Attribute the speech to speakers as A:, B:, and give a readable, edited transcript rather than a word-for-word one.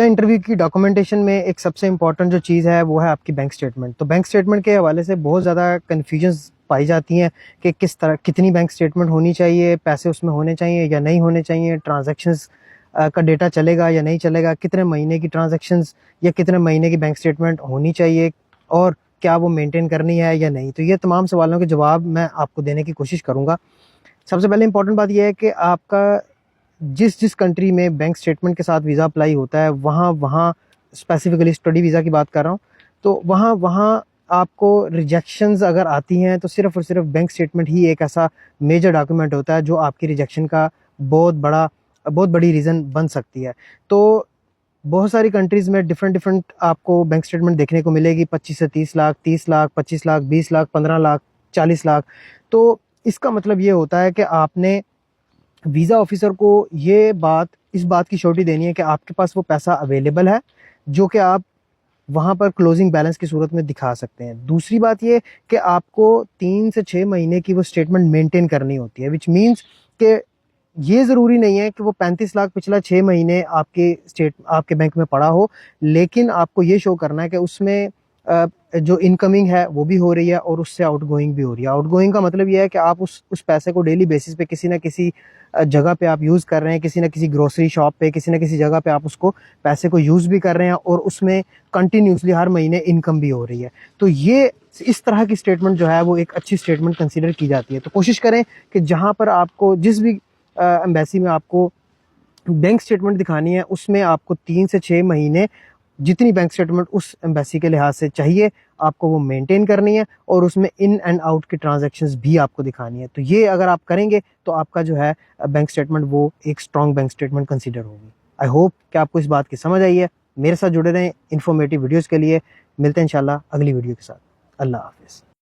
A: Interview की documentation में एक सबसे इम्पोर्टेंट जो चीज़ है वो है आपकी बैंक स्टेटमेंट। तो बैंक स्टेटमेंट के हवाले से बहुत ज़्यादा कन्फ्यूजन्स पाई जाती हैं कि किस तरह कितनी बैंक स्टेटमेंट होनी चाहिए, पैसे उसमें होने चाहिए या नहीं होने चाहिए, ट्रांजैक्शंस का डेटा चलेगा या नहीं चलेगा, कितने महीने की ट्रांजैक्शंस या कितने महीने की बैंक स्टेटमेंट होनी चाहिए और क्या वो मेंटेन करनी है या नहीं। तो ये तमाम सवालों के जवाब मैं आपको देने की कोशिश करूँगा। सबसे पहले इंपॉर्टेंट बात यह है कि आपका जिस जिस कंट्री में बैंक स्टेटमेंट के साथ वीज़ा अप्लाई होता है वहाँ वहाँ स्पेसिफिकली स्टडी वीज़ा की बात कर रहा हूँ, तो वहाँ वहाँ आपको रिजेक्शंस अगर आती हैं तो सिर्फ़ और सिर्फ बैंक स्टेटमेंट ही एक ऐसा मेजर डॉक्यूमेंट होता है जो आपकी रिजेक्शन का बहुत बड़ी रीज़न बन सकती है। तो बहुत सारी कंट्रीज़ में डिफरेंट आपको बैंक स्टेटमेंट देखने को मिलेगी, 25 से 30 लाख, 30 लाख, 25 लाख, 20 लाख, 15 लाख, 40 लाख। तो इसका मतलब ये होता है कि आपने वीज़ा ऑफिसर को इस बात की श्योरिटी देनी है कि आपके पास वो पैसा अवेलेबल है जो कि आप वहाँ पर क्लोजिंग बैलेंस की सूरत में दिखा सकते हैं। दूसरी बात ये कि आपको 3 से 6 महीने की वो स्टेटमेंट मेंटेन करनी होती है, व्हिच मीन्स कि ये ज़रूरी नहीं है कि वो 35 लाख पिछला 6 महीने आपके बैंक में पड़ा हो, लेकिन आपको ये शो करना है कि उसमें जो इनकमिंग है वो भी हो रही है और उससे आउटगोइंग भी हो रही है। आउटगोइंग का मतलब ये है कि आप उस पैसे को डेली बेसिस पे किसी न किसी जगह पे आप यूज़ कर रहे हैं, किसी न किसी ग्रोसरी शॉप पे, किसी न किसी जगह पे आप उसको पैसे को यूज़ भी कर रहे हैं और उसमें कंटिन्यूसली हर महीने इनकम भी हो रही है। तो ये इस तरह की स्टेटमेंट जो है वो एक अच्छी स्टेटमेंट कंसीडर की जाती है। तो कोशिश करें कि जहाँ पर आपको जिस भी एम्बेसी में आपको बैंक स्टेटमेंट दिखानी है उसमें आपको 3 से 6 महीने जितनी बैंक स्टेटमेंट उस एम्बेसी के लिहाज से चाहिए आपको वो मेंटेन करनी है और उसमें इन एंड आउट की ट्रांजैक्शंस भी आपको दिखानी है। तो ये अगर आप करेंगे तो आपका जो है बैंक स्टेटमेंट वो एक स्ट्रॉन्ग बैंक स्टेटमेंट कंसीडर होगी। आई होप कि आपको इस बात की समझ आई है। मेरे साथ जुड़े रहें इन्फॉर्मेटिव वीडियोज़ के लिए। मिलते हैं इंशाल्लाह अगली वीडियो के साथ। अल्लाह हाफिज़।